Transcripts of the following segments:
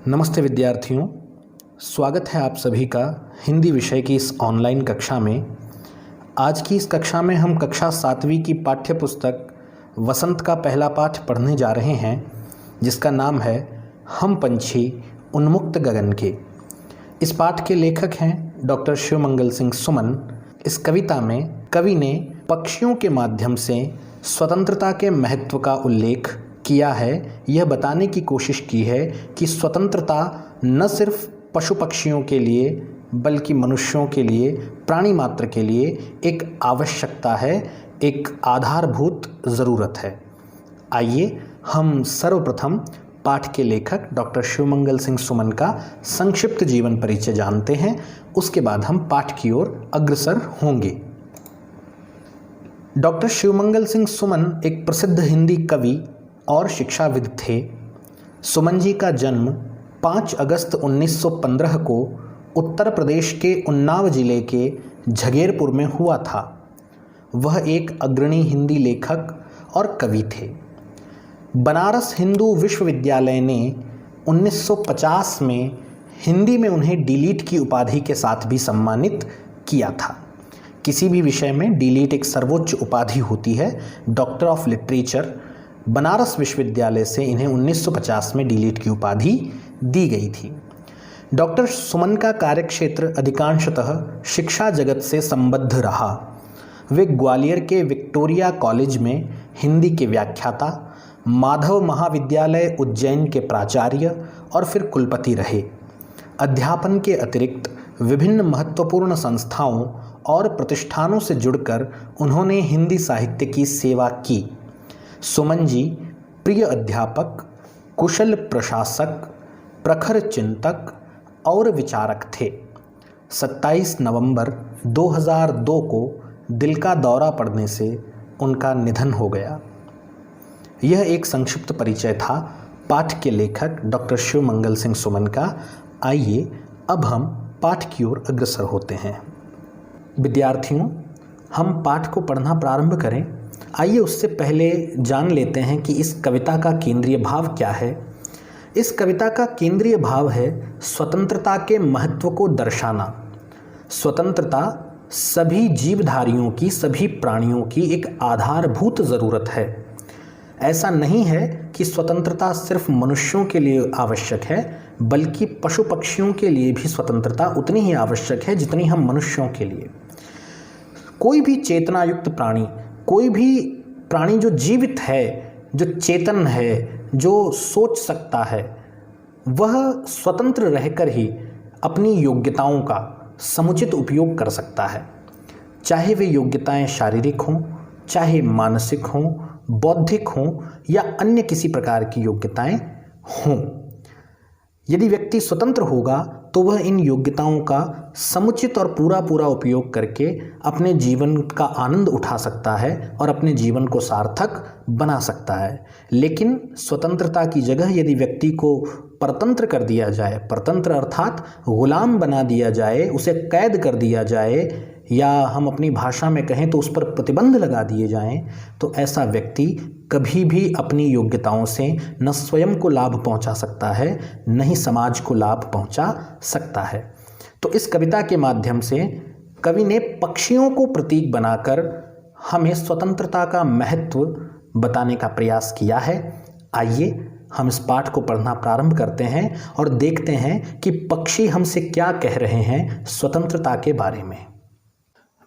नमस्ते विद्यार्थियों, स्वागत है आप सभी का हिंदी विषय की इस ऑनलाइन कक्षा में। आज की इस कक्षा में हम कक्षा 7वीं की पाठ्य पुस्तक वसंत का पहला पाठ पढ़ने जा रहे हैं, जिसका नाम है हम पंछी उन्मुक्त गगन के। इस पाठ के लेखक हैं डॉक्टर शिवमंगल सिंह सुमन। इस कविता में कवि ने पक्षियों के माध्यम से स्वतंत्रता के महत्व का उल्लेख किया है। यह बताने की कोशिश की है कि स्वतंत्रता न सिर्फ पशु पक्षियों के लिए बल्कि मनुष्यों के लिए, प्राणी मात्र के लिए एक आवश्यकता है, एक आधारभूत ज़रूरत है। आइए हम सर्वप्रथम पाठ के लेखक डॉक्टर शिवमंगल सिंह सुमन का संक्षिप्त जीवन परिचय जानते हैं, उसके बाद हम पाठ की ओर अग्रसर होंगे। डॉक्टर शिवमंगल सिंह सुमन एक प्रसिद्ध हिंदी कवि और शिक्षाविद थे। सुमन जी का जन्म 5 अगस्त 1915 को उत्तर प्रदेश के उन्नाव जिले के झगेरपुर में हुआ था। वह एक अग्रणी हिंदी लेखक और कवि थे। बनारस हिंदू विश्वविद्यालय ने 1950 में हिंदी में उन्हें डीलिट की उपाधि के साथ भी सम्मानित किया था। किसी भी विषय में डीलिट एक सर्वोच्च उपाधि होती है। डॉक्टर ऑफ लिटरेचर बनारस विश्वविद्यालय से इन्हें 1950 में डीलिट की उपाधि दी गई थी। डॉक्टर सुमन का कार्यक्षेत्र अधिकांशतः शिक्षा जगत से संबद्ध रहा। वे ग्वालियर के विक्टोरिया कॉलेज में हिंदी के व्याख्याता, माधव महाविद्यालय उज्जैन के प्राचार्य और फिर कुलपति रहे। अध्यापन के अतिरिक्त विभिन्न महत्वपूर्ण संस्थाओं और प्रतिष्ठानों से जुड़कर उन्होंने हिंदी साहित्य की सेवा की। सुमन जी प्रिय अध्यापक, कुशल प्रशासक, प्रखर चिंतक और विचारक थे। 27 नवंबर 2002 को दिल का दौरा पड़ने से उनका निधन हो गया। यह एक संक्षिप्त परिचय था पाठ के लेखक डॉक्टर शिवमंगल सिंह सुमन का। आइए अब हम पाठ की ओर अग्रसर होते हैं। विद्यार्थियों, हम पाठ को पढ़ना प्रारंभ करें। आइए उससे पहले जान लेते हैं कि इस कविता का केंद्रीय भाव क्या है। इस कविता का केंद्रीय भाव है स्वतंत्रता के महत्व को दर्शाना। स्वतंत्रता सभी जीवधारियों की, सभी प्राणियों की एक आधारभूत ज़रूरत है। ऐसा नहीं है कि स्वतंत्रता सिर्फ मनुष्यों के लिए आवश्यक है, बल्कि पशु पक्षियों के लिए भी स्वतंत्रता उतनी ही आवश्यक है जितनी हम मनुष्यों के लिए। कोई भी चेतनायुक्त प्राणी, कोई भी प्राणी जो जीवित है, जो चेतन है, जो सोच सकता है, वह स्वतंत्र रहकर ही अपनी योग्यताओं का समुचित उपयोग कर सकता है। चाहे वे योग्यताएं शारीरिक हों, चाहे मानसिक हों, बौद्धिक हों या अन्य किसी प्रकार की योग्यताएं हों। यदि व्यक्ति स्वतंत्र होगा तो वह इन योग्यताओं का समुचित और पूरा उपयोग करके अपने जीवन का आनंद उठा सकता है और अपने जीवन को सार्थक बना सकता है। लेकिन स्वतंत्रता की जगह यदि व्यक्ति को परतंत्र कर दिया जाए, परतंत्र अर्थात गुलाम बना दिया जाए, उसे कैद कर दिया जाए, या हम अपनी भाषा में कहें तो उस पर प्रतिबंध लगा दिए जाएं, तो ऐसा व्यक्ति कभी भी अपनी योग्यताओं से न स्वयं को लाभ पहुंचा सकता है, न ही समाज को लाभ पहुंचा सकता है। तो इस कविता के माध्यम से कवि ने पक्षियों को प्रतीक बनाकर हमें स्वतंत्रता का महत्व बताने का प्रयास किया है। आइए हम इस पाठ को पढ़ना प्रारंभ करते हैं और देखते हैं कि पक्षी हमसे क्या कह रहे हैं स्वतंत्रता के बारे में।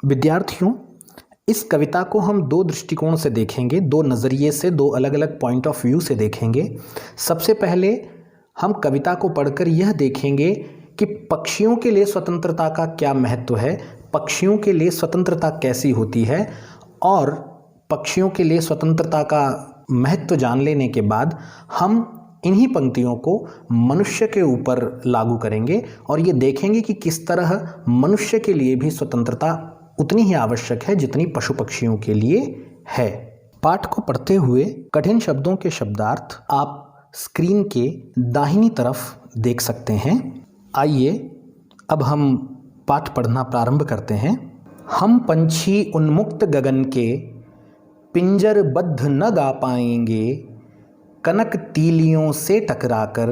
विद्यार्थियों, इस कविता को हम 2 दृष्टिकोण से देखेंगे, 2 नज़रिए से, 2 अलग अलग पॉइंट ऑफ व्यू से देखेंगे। सबसे पहले हम कविता को पढ़कर यह देखेंगे कि पक्षियों के लिए स्वतंत्रता का क्या महत्व है, पक्षियों के लिए स्वतंत्रता कैसी होती है, और पक्षियों के लिए स्वतंत्रता का महत्व जान लेने के बाद हम इन्हीं पंक्तियों को मनुष्य के ऊपर लागू करेंगे और ये देखेंगे कि किस तरह मनुष्य के लिए भी स्वतंत्रता उतनी ही आवश्यक है जितनी पशु पक्षियों के लिए है। पाठ को पढ़ते हुए कठिन शब्दों के शब्दार्थ आप स्क्रीन के दाहिनी तरफ देख सकते हैं। आइए अब हम पाठ पढ़ना प्रारंभ करते हैं। हम पंछी उन्मुक्त गगन के, पिंजरबद्ध न गा पाएंगे, कनक तीलियों से टकराकर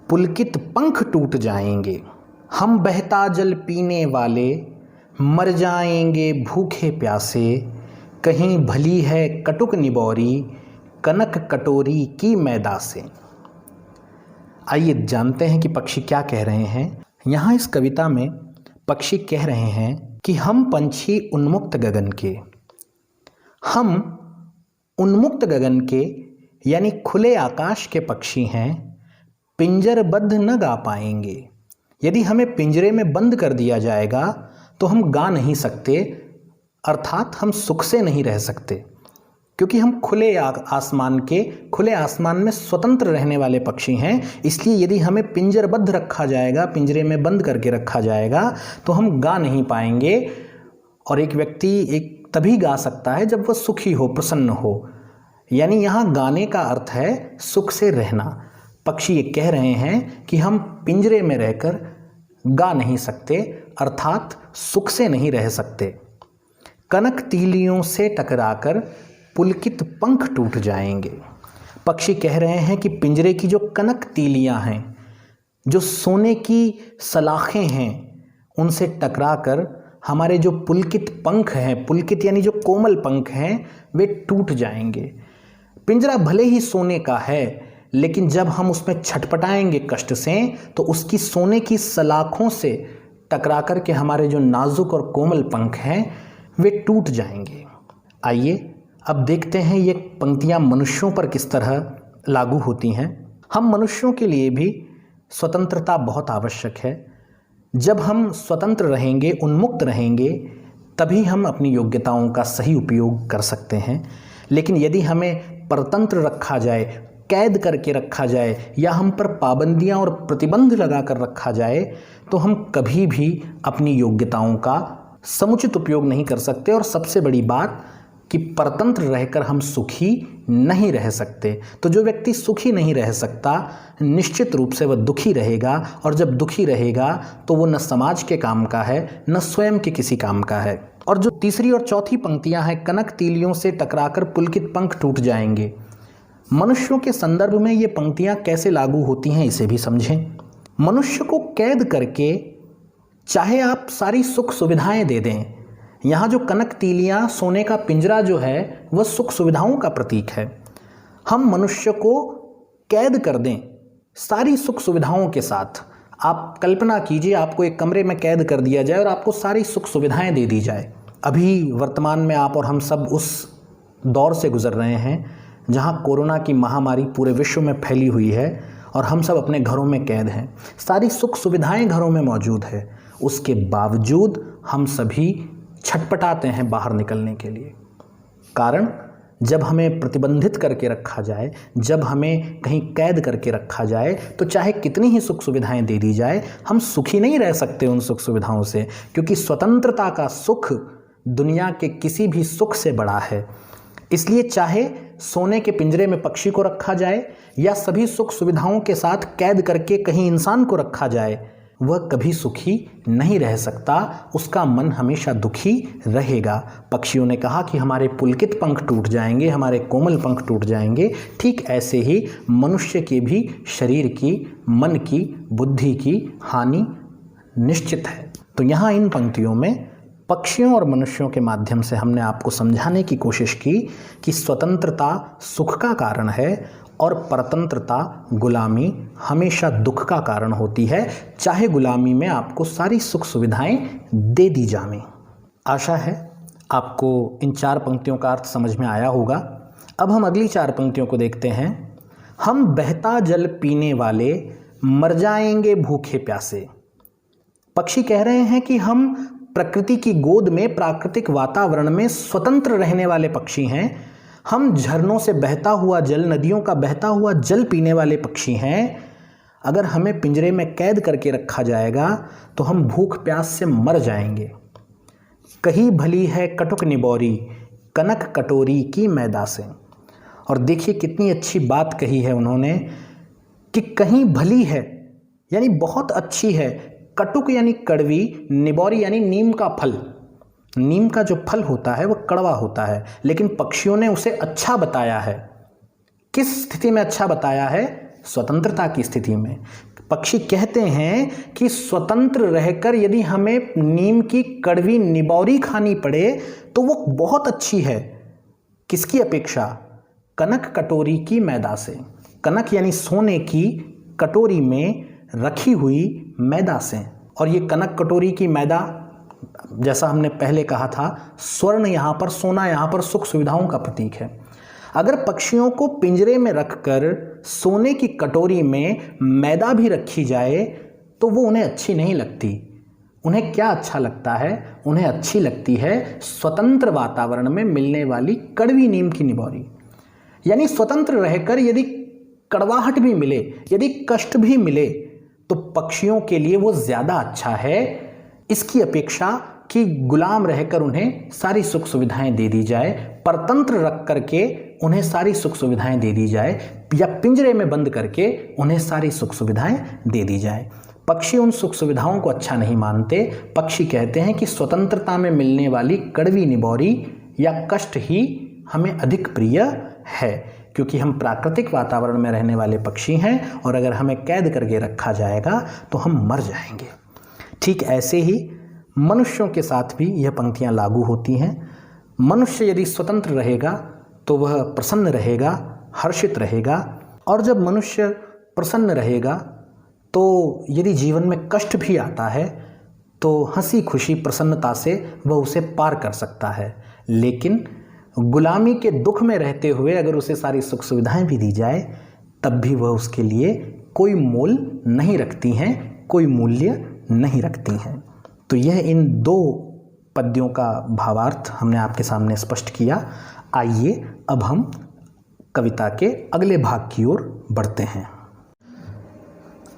पुलकित पंख टूट जाएंगे। हम बहता जल पीने वाले मर जाएंगे भूखे प्यासे, कहीं भली है कटुक निबोरी कनक कटोरी की मैदा से। आइए जानते हैं कि पक्षी क्या कह रहे हैं। यहाँ इस कविता में पक्षी कह रहे हैं कि हम पंछी उन्मुक्त गगन के, हम उन्मुक्त गगन के यानी खुले आकाश के पक्षी हैं, पिंजरबद्ध न गा पाएंगे। यदि हमें पिंजरे में बंद कर दिया जाएगा तो हम गा नहीं सकते, अर्थात हम सुख से नहीं रह सकते, क्योंकि हम खुले आसमान में स्वतंत्र रहने वाले पक्षी हैं। इसलिए यदि हमें पिंजरबद्ध रखा जाएगा, पिंजरे में बंद करके रखा जाएगा, तो हम गा नहीं पाएंगे। और एक व्यक्ति तभी गा सकता है जब वह सुखी हो, प्रसन्न हो। यानी यहाँ गाने का अर्थ है सुख से रहना। पक्षी ये कह रहे हैं कि हम पिंजरे में रहकर गा नहीं सकते, अर्थात सुख से नहीं रह सकते। कनक तीलियों से टकराकर पुलकित पंख टूट जाएंगे। पक्षी कह रहे हैं कि पिंजरे की जो कनक तीलियां हैं, जो सोने की सलाखें हैं, उनसे टकराकर हमारे जो पुलकित पंख हैं, पुलकित यानी जो कोमल पंख हैं, वे टूट जाएंगे। पिंजरा भले ही सोने का है, लेकिन जब हम उसमें छटपटाएंगे कष्ट से, तो उसकी सोने की सलाखों से टकरा कर के हमारे जो नाजुक और कोमल पंख हैं, वे टूट जाएंगे। आइए अब देखते हैं ये पंक्तियाँ मनुष्यों पर किस तरह लागू होती हैं। हम मनुष्यों के लिए भी स्वतंत्रता बहुत आवश्यक है। जब हम स्वतंत्र रहेंगे, उन्मुक्त रहेंगे, तभी हम अपनी योग्यताओं का सही उपयोग कर सकते हैं। लेकिन यदि हमें परतंत्र रखा जाए, कैद करके रखा जाए, या हम पर पाबंदियां और प्रतिबंध लगा कर रखा जाए, तो हम कभी भी अपनी योग्यताओं का समुचित उपयोग नहीं कर सकते। और सबसे बड़ी बात कि परतंत्र रहकर हम सुखी नहीं रह सकते। तो जो व्यक्ति सुखी नहीं रह सकता, निश्चित रूप से वह दुखी रहेगा, और जब दुखी रहेगा तो वो न समाज के काम का है, न स्वयं के किसी काम का है। और जो तीसरी और चौथी पंक्तियां हैं, कनक तीलियों से टकराकर पुलकित पंख टूट जाएंगे, मनुष्यों के संदर्भ में ये पंक्तियां कैसे लागू होती हैं, इसे भी समझें। मनुष्य को कैद करके चाहे आप सारी सुख सुविधाएं दे दें, यहाँ जो कनक तीलियाँ, सोने का पिंजरा जो है, वह सुख सुविधाओं का प्रतीक है। हम मनुष्य को कैद कर दें सारी सुख सुविधाओं के साथ। आप कल्पना कीजिए, आपको एक कमरे में कैद कर दिया जाए और आपको सारी सुख सुविधाएं दे दी जाए। अभी वर्तमान में आप और हम सब उस दौर से गुजर रहे हैं जहाँ कोरोना की महामारी पूरे विश्व में फैली हुई है और हम सब अपने घरों में कैद हैं। सारी सुख सुविधाएं घरों में मौजूद है, उसके बावजूद हम सभी छटपटाते हैं बाहर निकलने के लिए। कारण, जब हमें प्रतिबंधित करके रखा जाए, जब हमें कहीं कैद करके रखा जाए, तो चाहे कितनी ही सुख सुविधाएं दे दी जाए, हम सुखी नहीं रह सकते उन सुख सुविधाओं से, क्योंकि स्वतंत्रता का सुख दुनिया के किसी भी सुख से बड़ा है। इसलिए चाहे सोने के पिंजरे में पक्षी को रखा जाए या सभी सुख सुविधाओं के साथ कैद करके कहीं इंसान को रखा जाए, वह कभी सुखी नहीं रह सकता, उसका मन हमेशा दुखी रहेगा। पक्षियों ने कहा कि हमारे पुलकित पंख टूट जाएंगे, हमारे कोमल पंख टूट जाएंगे। ठीक ऐसे ही मनुष्य के भी शरीर की, मन की, बुद्धि की हानि निश्चित है। तो यहाँ इन पंक्तियों में पक्षियों और मनुष्यों के माध्यम से हमने आपको समझाने की कोशिश की कि स्वतंत्रता सुख का कारण है और परतंत्रता, गुलामी हमेशा दुख का कारण होती है, चाहे गुलामी में आपको सारी सुख सुविधाएं दे दी जाएं। आशा है आपको इन 4 पंक्तियों का अर्थ समझ में आया होगा। अब हम अगली 4 पंक्तियों को देखते हैं। हम बहता जल पीने वाले मर जाएंगे भूखे प्यासे। पक्षी कह रहे हैं कि हम प्रकृति की गोद में, प्राकृतिक वातावरण में स्वतंत्र रहने वाले पक्षी हैं। हम झरनों से बहता हुआ जल, नदियों का बहता हुआ जल पीने वाले पक्षी हैं। अगर हमें पिंजरे में कैद करके रखा जाएगा तो हम भूख प्यास से मर जाएंगे। कहीं भली है कटुक निबोरी कनक कटोरी की मैदा से। और देखिए कितनी अच्छी बात कही है उन्होंने कि कहीं भली है यानी बहुत अच्छी है, कटुक यानी कड़वी, निबोरी यानी नीम का फल। नीम का जो फल होता है वह कड़वा होता है, लेकिन पक्षियों ने उसे अच्छा बताया है। किस स्थिति में अच्छा बताया है? स्वतंत्रता की स्थिति में। पक्षी कहते हैं कि स्वतंत्र रहकर यदि हमें नीम की कड़वी निबौरी खानी पड़े तो वो बहुत अच्छी है। किसकी अपेक्षा? कनक कटोरी की मैदा से। कनक यानी सोने की कटोरी में रखी हुई मैदा से। और ये कनक कटोरी की मैदा, जैसा हमने पहले कहा था, स्वर्ण यहाँ पर, सोना यहाँ पर सुख सुविधाओं का प्रतीक है। अगर पक्षियों को पिंजरे में रखकर सोने की कटोरी में मैदा भी रखी जाए तो वो उन्हें अच्छी नहीं लगती। उन्हें क्या अच्छा लगता है? उन्हें अच्छी लगती है स्वतंत्र वातावरण में मिलने वाली कड़वी नीम की निबौरी। यानी स्वतंत्र रहकर यदि कड़वाहट भी मिले, यदि कष्ट भी मिले, तो पक्षियों के लिए वो ज़्यादा अच्छा है इसकी अपेक्षा कि गुलाम रहकर उन्हें सारी सुख सुविधाएं दे दी जाए, परतंत्र रख करके उन्हें सारी सुख सुविधाएं दे दी जाए, या पिंजरे में बंद करके उन्हें सारी सुख सुविधाएं दे दी जाए। पक्षी उन सुख सुविधाओं को अच्छा नहीं मानते। पक्षी कहते हैं कि स्वतंत्रता में मिलने वाली कड़वी निबौरी या कष्ट ही हमें अधिक प्रिय है, क्योंकि हम प्राकृतिक वातावरण में रहने वाले पक्षी हैं और अगर हमें कैद करके रखा जाएगा तो हम मर जाएंगे। ठीक ऐसे ही मनुष्यों के साथ भी यह पंक्तियां लागू होती हैं। मनुष्य यदि स्वतंत्र रहेगा तो वह प्रसन्न रहेगा, हर्षित रहेगा, और जब मनुष्य प्रसन्न रहेगा तो यदि जीवन में कष्ट भी आता है तो हंसी खुशी प्रसन्नता से वह उसे पार कर सकता है। लेकिन गुलामी के दुख में रहते हुए अगर उसे सारी सुख सुविधाएं भी दी जाए तब भी वह उसके लिए कोई मोल नहीं रखती हैं, कोई मूल्य नहीं रखती हैं। तो यह इन दो पद्यों का भावार्थ हमने आपके सामने स्पष्ट किया। आइए अब हम कविता के अगले भाग की ओर बढ़ते हैं।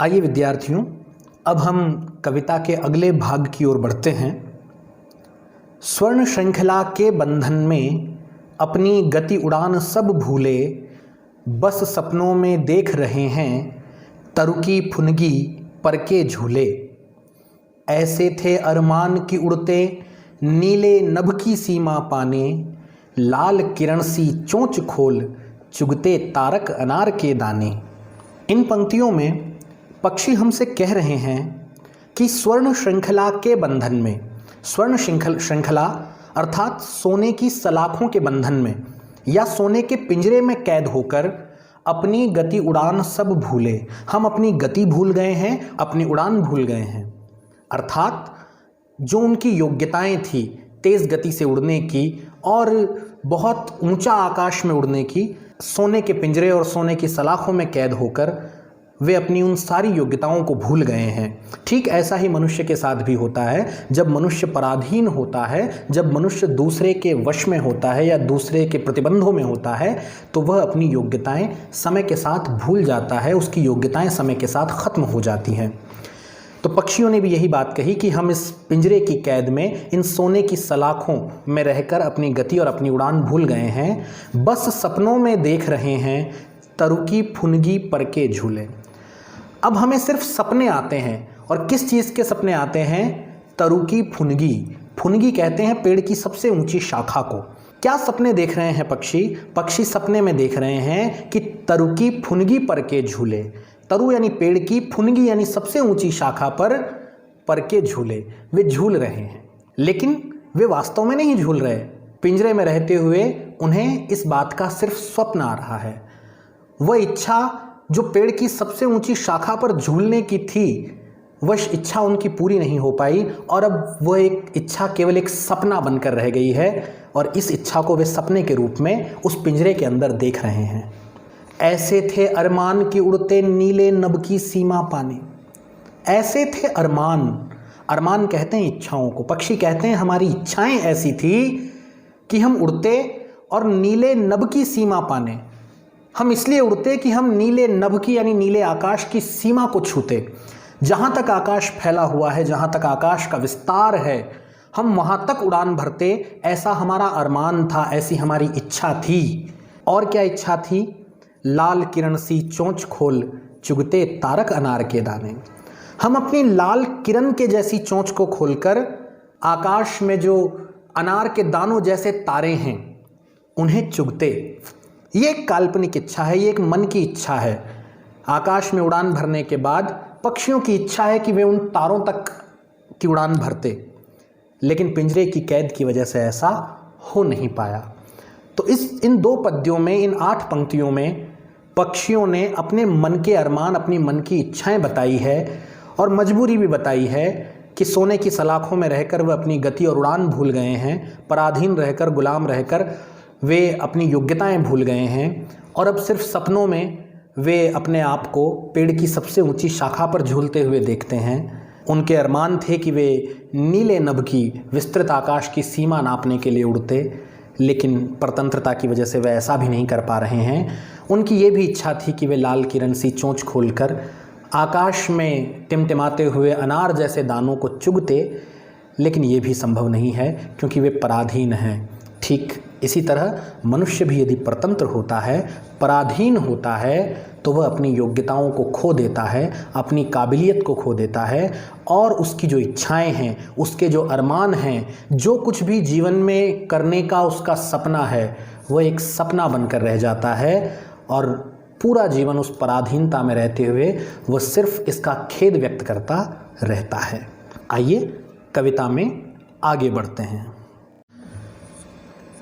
आइए विद्यार्थियों, अब हम कविता के अगले भाग की ओर बढ़ते हैं। स्वर्ण श्रृंखला के बंधन में अपनी गति उड़ान सब भूले, बस सपनों में देख रहे हैं तरुकी फुनगी पर के झूले। ऐसे थे अरमान की उड़ते नीले नभ की सीमा पाने, लाल किरण सी चोंच खोल चुगते तारक अनार के दाने। इन पंक्तियों में पक्षी हमसे कह रहे हैं कि स्वर्ण श्रृंखला के बंधन में, स्वर्ण श्रृंखला अर्थात सोने की सलाखों के बंधन में या सोने के पिंजरे में कैद होकर अपनी गति उड़ान सब भूले। हम अपनी गति भूल गए हैं, अपनी उड़ान भूल गए हैं। अर्थात जो उनकी योग्यताएं थी तेज़ गति से उड़ने की और बहुत ऊंचा आकाश में उड़ने की, सोने के पिंजरे और सोने की सलाखों में कैद होकर वे अपनी उन सारी योग्यताओं को भूल गए हैं। ठीक ऐसा ही मनुष्य के साथ भी होता है। जब मनुष्य पराधीन होता है, जब मनुष्य दूसरे के वश में होता है या दूसरे के प्रतिबंधों में होता है तो वह अपनी योग्यताएं समय के साथ भूल जाता है, उसकी योग्यताएं समय के साथ खत्म हो जाती हैं। तो पक्षियों ने भी यही बात कही कि हम इस पिंजरे की कैद में, इन सोने की सलाखों में रहकर अपनी गति और अपनी उड़ान भूल गए हैं। बस सपनों में देख रहे हैं तरुकी फुनगी पर के झूले। अब हमें सिर्फ सपने आते हैं, और किस चीज़ के सपने आते हैं? तरुकी फुनगी। फुनगी कहते हैं पेड़ की सबसे ऊंची शाखा को। क्या सपने देख रहे हैं पक्षी? पक्षी सपने में देख रहे हैं कि तरुकी फुनगी पर के झूले। तरु यानी पेड़ की, फुनगी यानी सबसे ऊंची शाखा पर के झूले। वे झूल रहे हैं, लेकिन वे वास्तव में नहीं झूल रहे। पिंजरे में रहते हुए उन्हें इस बात का सिर्फ स्वप्न आ रहा है। वह इच्छा जो पेड़ की सबसे ऊंची शाखा पर झूलने की थी, वह इच्छा उनकी पूरी नहीं हो पाई और अब वह एक इच्छा केवल एक सपना बनकर रह गई है, और इस इच्छा को वे सपने के रूप में उस पिंजरे के अंदर देख रहे हैं। ऐसे थे अरमान की उड़ते नीले नभ की सीमा पाने। ऐसे थे अरमान। अरमान कहते हैं इच्छाओं को। पक्षी कहते हैं हमारी इच्छाएं ऐसी थी कि हम उड़ते और नीले नभ की सीमा पाने। हम इसलिए उड़ते कि हम नीले नभ की यानी नीले आकाश की सीमा को छूते। जहाँ तक आकाश फैला हुआ है, जहाँ तक आकाश का विस्तार है, हम वहाँ तक उड़ान भरते। ऐसा हमारा अरमान था, ऐसी हमारी इच्छा थी। और क्या इच्छा थी? लाल किरण सी चोंच खोल चुगते तारक अनार के दाने। हम अपनी लाल किरण के जैसी चोंच को खोलकर आकाश में जो अनार के दानों जैसे तारे हैं उन्हें चुगते। ये एक काल्पनिक इच्छा है, ये एक मन की इच्छा है। आकाश में उड़ान भरने के बाद पक्षियों की इच्छा है कि वे उन तारों तक की उड़ान भरते, लेकिन पिंजरे की कैद की वजह से ऐसा हो नहीं पाया। तो इन 2 पद्यों में, इन 8 पंक्तियों में पक्षियों ने अपने मन के अरमान, अपनी मन की इच्छाएं बताई है और मजबूरी भी बताई है कि सोने की सलाखों में रहकर वे अपनी गति और उड़ान भूल गए हैं, पराधीन रहकर, गुलाम रहकर वे अपनी योग्यताएं भूल गए हैं और अब सिर्फ सपनों में वे अपने आप को पेड़ की सबसे ऊंची शाखा पर झूलते हुए देखते हैं। उनके अरमान थे कि वे नीले नभ की विस्तृत आकाश की सीमा नापने के लिए उड़ते, लेकिन परतंत्रता की वजह से वे ऐसा भी नहीं कर पा रहे हैं। उनकी ये भी इच्छा थी कि वे लाल किरण सी चोंच खोलकर आकाश में टिमटिमाते हुए अनार जैसे दानों को चुगते, लेकिन ये भी संभव नहीं है क्योंकि वे पराधीन हैं। ठीक इसी तरह मनुष्य भी यदि परतंत्र होता है, पराधीन होता है, तो वह अपनी योग्यताओं को खो देता है, अपनी काबिलियत को खो देता है और उसकी जो इच्छाएं हैं, उसके जो अरमान हैं, जो कुछ भी जीवन में करने का उसका सपना है, वह एक सपना बनकर रह जाता है और पूरा जीवन उस पराधीनता में रहते हुए वह सिर्फ इसका खेद व्यक्त करता रहता है। आइए कविता में आगे बढ़ते हैं।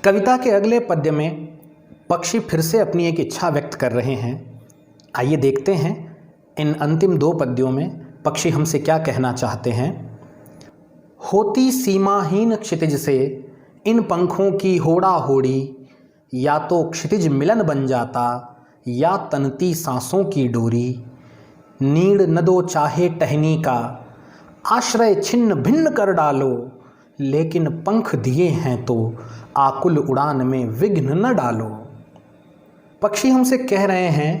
कविता के अगले पद्य में पक्षी फिर से अपनी एक इच्छा व्यक्त कर रहे हैं। आइए देखते हैं इन अंतिम 2 पद्यों में पक्षी हमसे क्या कहना चाहते हैं। होती सीमाहीन क्षितिज से इन पंखों की होड़ा होड़ी, या तो क्षितिज मिलन बन जाता या तनती सांसों की डोरी। नीड़ न दो चाहे टहनी का, आश्रय छिन्न भिन्न कर डालो, लेकिन पंख दिए हैं तो आकुल उड़ान में विघ्न न डालो। पक्षी हमसे कह रहे हैं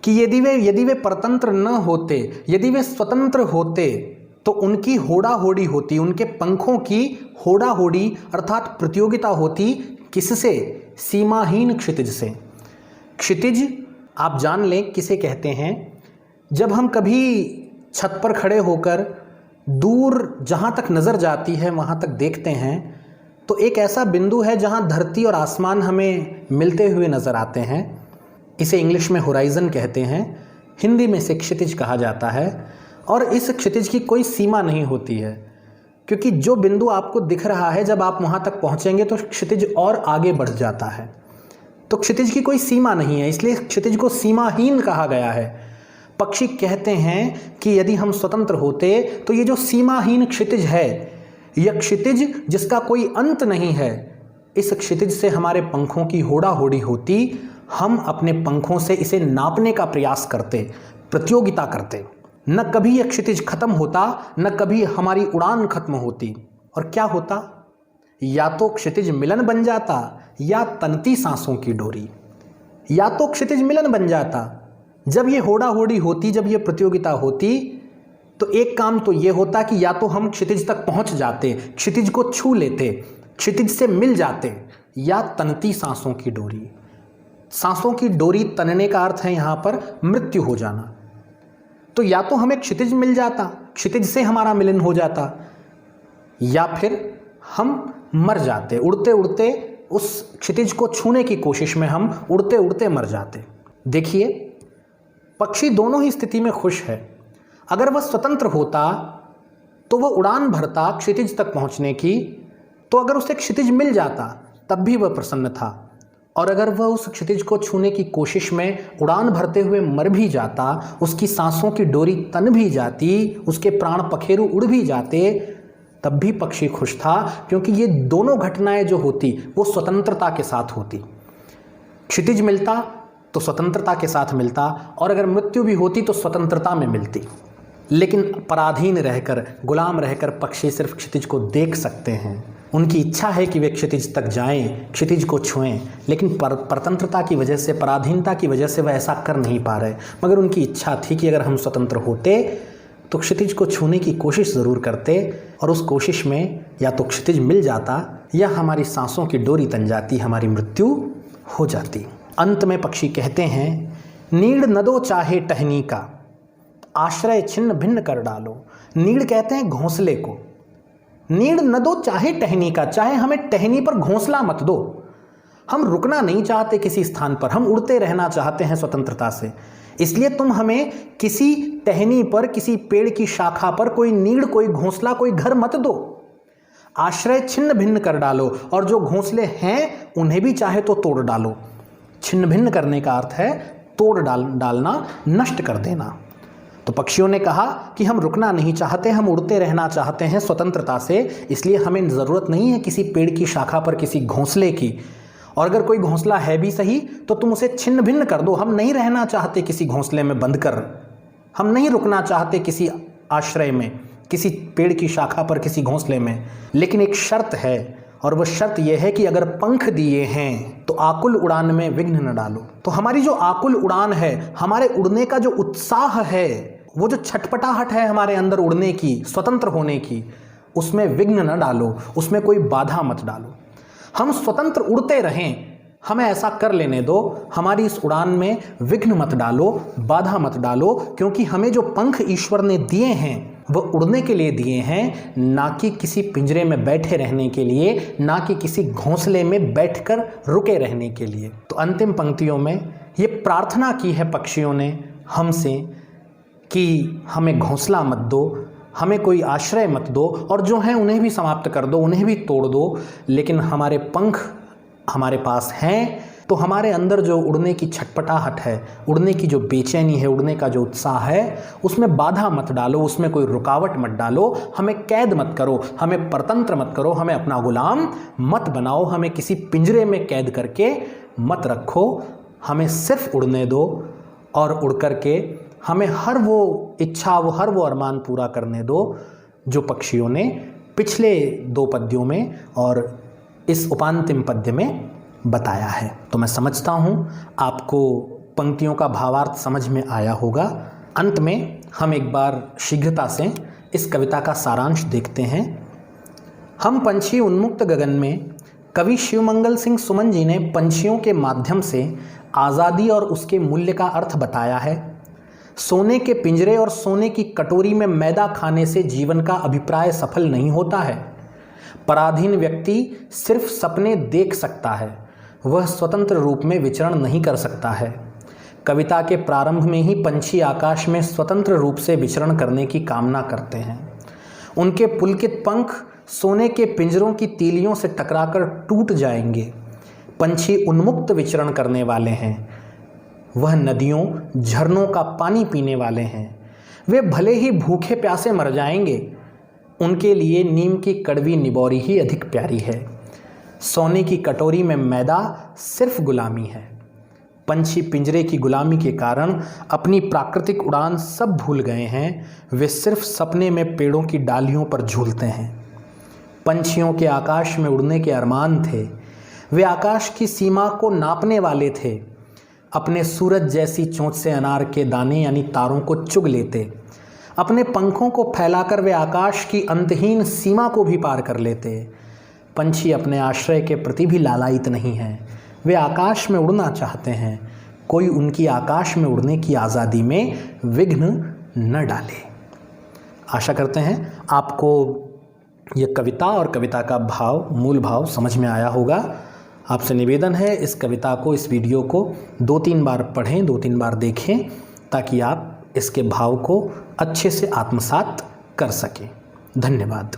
कि यदि वे परतंत्र न होते, यदि वे स्वतंत्र होते, तो उनकी होड़ा होड़ी होती, उनके पंखों की होड़ा होड़ी अर्थात प्रतियोगिता होती। किससे? सीमाहीन क्षितिज से। क्षितिज आप जान लें किसे कहते हैं। जब हम कभी छत पर खड़े होकर दूर जहाँ तक नज़र जाती है वहाँ तक देखते हैं, तो एक ऐसा बिंदु है जहाँ धरती और आसमान हमें मिलते हुए नज़र आते हैं। इसे इंग्लिश में होराइज़न कहते हैं, हिंदी में इसे क्षितिज कहा जाता है। और इस क्षितिज की कोई सीमा नहीं होती है, क्योंकि जो बिंदु आपको दिख रहा है जब आप वहाँ तक पहुँचेंगे तो क्षितिज और आगे बढ़ जाता है। तो क्षितिज की कोई सीमा नहीं है, इसलिए क्षितिज को सीमाहीन कहा गया है। पक्षी कहते हैं कि यदि हम स्वतंत्र होते तो ये जो सीमाहीन क्षितिज है, यह क्षितिज जिसका कोई अंत नहीं है, इस क्षितिज से हमारे पंखों की होड़ा होड़ी होती। हम अपने पंखों से इसे नापने का प्रयास करते, प्रतियोगिता करते। न कभी यह क्षितिज खत्म होता, न कभी हमारी उड़ान खत्म होती। और क्या होता? या तो क्षितिज मिलन बन जाता या तनती सांसों की डोरी। या तो क्षितिज मिलन बन जाता, जब ये होड़ा होड़ी होती, जब ये प्रतियोगिता होती, तो एक काम तो ये होता कि या तो हम क्षितिज तक पहुंच जाते, क्षितिज को छू लेते, क्षितिज से मिल जाते, या तनती सांसों की डोरी। सांसों की डोरी तनने का अर्थ है यहाँ पर मृत्यु हो जाना। तो या तो हमें क्षितिज मिल जाता, क्षितिज से हमारा मिलन हो जाता, या फिर हम मर जाते, उड़ते उड़ते उस क्षितिज को छूने की कोशिश में हम उड़ते उड़ते मर जाते। देखिए, पक्षी दोनों ही स्थिति में खुश है। अगर वह स्वतंत्र होता तो वह उड़ान भरता क्षितिज तक पहुंचने की, तो अगर उसे क्षितिज मिल जाता तब भी वह प्रसन्न था। और अगर वह उस क्षितिज को छूने की कोशिश में उड़ान भरते हुए मर भी जाता, उसकी सांसों की डोरी तन भी जाती, उसके प्राण पखेरु उड़ भी जाते, तब भी पक्षी खुश था, क्योंकि ये दोनों घटनाएं जो होती वो स्वतंत्रता के साथ होती। क्षितिज मिलता तो स्वतंत्रता के साथ मिलता, और अगर मृत्यु भी होती तो स्वतंत्रता में मिलती। लेकिन पराधीन रहकर, गुलाम रहकर पक्षी सिर्फ क्षितिज को देख सकते हैं। उनकी इच्छा है कि वे क्षितिज तक जाएं, क्षितिज को छुएं, लेकिन परतंत्रता की वजह से, पराधीनता की वजह से वह ऐसा कर नहीं पा रहे। मगर उनकी इच्छा थी कि अगर हम स्वतंत्र होते तो क्षितिज को छूने की कोशिश ज़रूर करते, और उस कोशिश में या तो क्षितिज मिल जाता या हमारी सांसों की डोरी तन जाती, हमारी मृत्यु हो जाती। अंत में पक्षी कहते हैं, नीड़ न दो चाहे टहनी का, आश्रय छिन्न भिन्न कर डालो। नीड़ कहते हैं घोंसले को। नीड़ न दो चाहे टहनी का, चाहे हमें टहनी पर घोंसला मत दो। हम रुकना नहीं चाहते किसी स्थान पर, हम उड़ते रहना चाहते हैं स्वतंत्रता से। इसलिए तुम हमें किसी टहनी पर, किसी पेड़ की शाखा पर कोई नीड़, कोई घोंसला, कोई घर मत दो। आश्रय छिन्न भिन्न कर डालो, और जो घोंसले हैं उन्हें भी चाहे तो तोड़ डालो। छिन्न भिन्न करने का अर्थ है तोड़ डालना, नष्ट कर देना। तो पक्षियों ने कहा कि हम रुकना नहीं चाहते, हम उड़ते रहना चाहते हैं स्वतंत्रता से, इसलिए हमें ज़रूरत नहीं है किसी पेड़ की शाखा पर किसी घोंसले की। और अगर कोई घोंसला है भी सही तो तुम उसे छिन्न भिन्न कर दो। हम नहीं रहना चाहते किसी घोंसले में बंद कर, हम नहीं रुकना चाहते किसी आश्रय में, किसी पेड़ की शाखा पर, किसी घोंसले में। लेकिन एक शर्त है, और वह शर्त यह है कि अगर पंख दिए हैं तो आकुल उड़ान में विघ्न न डालो। तो हमारी जो आकुल उड़ान है, हमारे उड़ने का जो उत्साह है, वो जो छटपटाहट है हमारे अंदर उड़ने की, स्वतंत्र होने की, उसमें विघ्न न डालो, उसमें कोई बाधा मत डालो। हम स्वतंत्र उड़ते रहें, हमें ऐसा कर लेने दो। हमारी इस उड़ान में विघ्न मत डालो, बाधा मत डालो, क्योंकि हमें जो पंख ईश्वर ने दिए हैं वह उड़ने के लिए दिए हैं, ना कि किसी पिंजरे में बैठे रहने के लिए, ना कि किसी घोंसले में बैठकर रुके रहने के लिए। तो अंतिम पंक्तियों में ये प्रार्थना की है पक्षियों ने हमसे कि हमें घोंसला मत दो, हमें कोई आश्रय मत दो, और जो हैं उन्हें भी समाप्त कर दो, उन्हें भी तोड़ दो, लेकिन हमारे पंख हमारे पास हैं। तो हमारे अंदर जो उड़ने की छटपटाहट है, उड़ने की जो बेचैनी है, उड़ने का जो उत्साह है, उसमें बाधा मत डालो, उसमें कोई रुकावट मत डालो, हमें कैद मत करो, हमें परतंत्र मत करो, हमें अपना गुलाम मत बनाओ, हमें किसी पिंजरे में कैद करके मत रखो। हमें सिर्फ उड़ने दो, और उड़ करके हमें हर वो इच्छा, हर वो अरमान पूरा करने दो जो पक्षियों ने पिछले 2 पद्यों में और इस उपांतिम पद्य में बताया है। तो मैं समझता हूँ आपको पंक्तियों का भावार्थ समझ में आया होगा। अंत में हम एक बार शीघ्रता से इस कविता का सारांश देखते हैं। हम पंछी उन्मुक्त गगन में कवि शिवमंगल सिंह सुमन जी ने पंछियों के माध्यम से आज़ादी और उसके मूल्य का अर्थ बताया है। सोने के पिंजरे और सोने की कटोरी में मैदा खाने से जीवन का अभिप्राय सफल नहीं होता है। पराधीन व्यक्ति सिर्फ सपने देख सकता है, वह स्वतंत्र रूप में विचरण नहीं कर सकता है। कविता के प्रारंभ में ही पंछी आकाश में स्वतंत्र रूप से विचरण करने की कामना करते हैं। उनके पुलकित पंख सोने के पिंजरों की तीलियों से टकराकर टूट जाएंगे। पंछी उन्मुक्त विचरण करने वाले हैं, वह नदियों, झरनों का पानी पीने वाले हैं। वे भले ही भूखे प्यासे मर जाएंगे, उनके लिए नीम की कड़वी निबोरी ही अधिक प्यारी है। सोने की कटोरी में मैदा सिर्फ गुलामी है। पंछी पिंजरे की गुलामी के कारण अपनी प्राकृतिक उड़ान सब भूल गए हैं। वे सिर्फ सपने में पेड़ों की डालियों पर झूलते हैं। पंछियों के आकाश में उड़ने के अरमान थे। वे आकाश की सीमा को नापने वाले थे। अपने सूरज जैसी चोंच से अनार के दाने यानी तारों को चुग लेते। अपने पंखों को फैलाकर वे आकाश की अंतहीन सीमा को भी पार कर लेते। पंछी अपने आश्रय के प्रति भी लालायित नहीं हैं। वे आकाश में उड़ना चाहते हैं। कोई उनकी आकाश में उड़ने की आज़ादी में विघ्न न डाले। आशा करते हैं आपको ये कविता और कविता का भाव, मूल भाव समझ में आया होगा। आपसे निवेदन है इस कविता को, इस वीडियो को 2-3 बार पढ़ें, 2-3 बार देखें, ताकि आप इसके भाव को अच्छे से आत्मसात कर सकें। धन्यवाद।